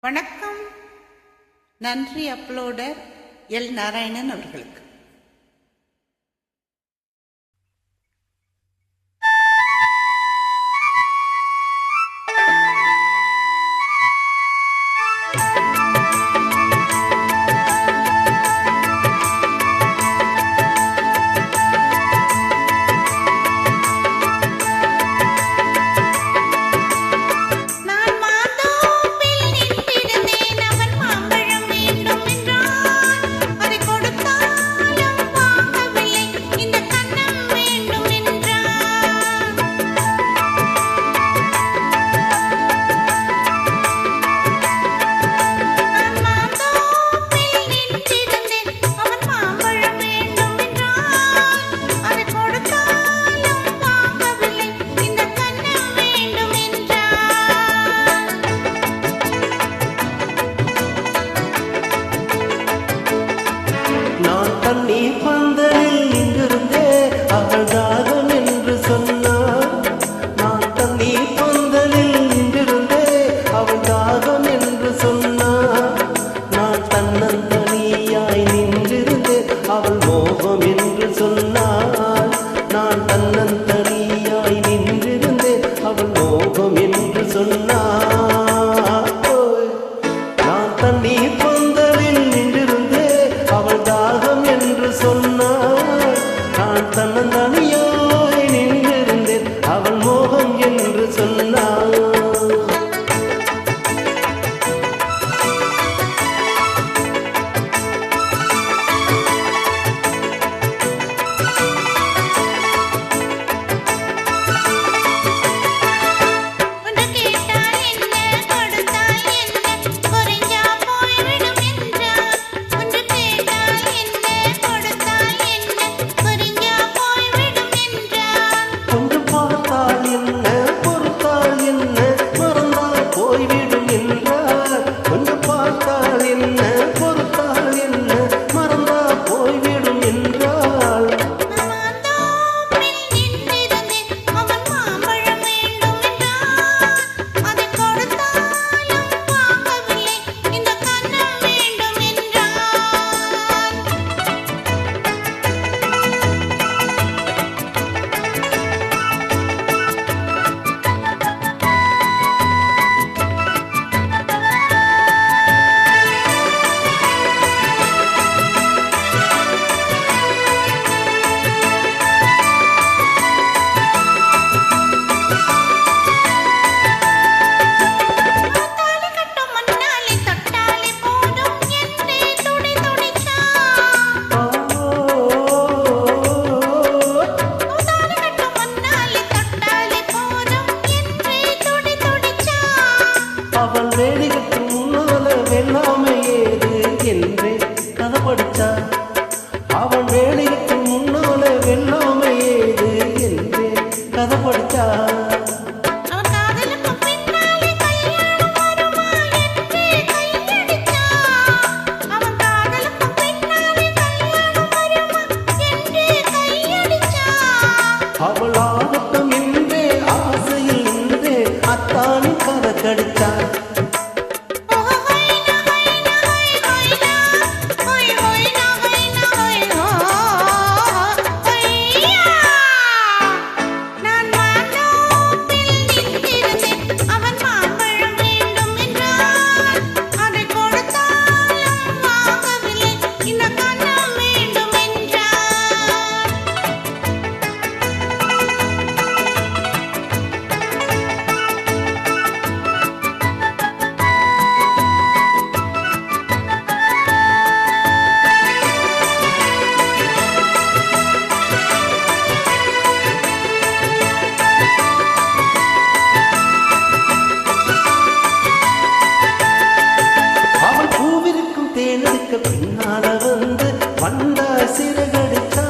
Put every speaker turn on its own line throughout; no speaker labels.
வணக்கம். நன்றி uploader L Narayanan அவர்களுக்கு.
தண்ணீர் பந்தலில் நின்றிருந்தே அவள் தாகம் என்று சொன்னார். நான் தண்ணீர் பந்தலில் நின்றிருந்தே அவள் தாகம் என்று சொன்னார். நான் தன்னந்தனியாய் நின்றிருந்தே அவள் மோகம் என்று சொன்னார். நான் தன்னந்தனியாய் நின்றிருந்தே அவள் மோகம் என்று சொன்னார். நான் தண்ணீர் பந்தலில் நின்றிருந்தே அவள் தாகம் என்று சொன்னார். நான் தன்னந்தனியாய் நின்றிருந்தேன் அவள் மோகம் என்று சொன்னார். அவள் வேடிக்கைக்கு முன்னால வெள்ளாமை ஏது என்றே கதை படிச்சா. அவள் வேடிக்கைக்கு முன்னால வெள்ளாமை ஏது என்றே கதை படிச்சா. அவள் ஆகட்டும் என்றே ஆசையில் நின்றே அத்தானி கதை கடிச்சா. பின்னால வந்து வண்டா சிறகடிச்சா.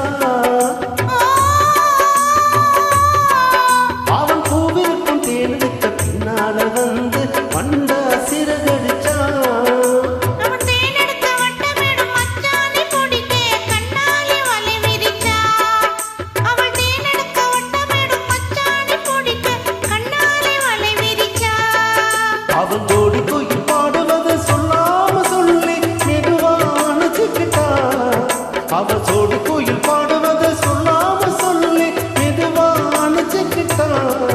அவன் பூவிற்கும் தேனெடுக்க பின்னால வந்து வண்டா சிறகடிச்சா. அவன் ஜோடி கோயில் பாடுவது அடிச்சான்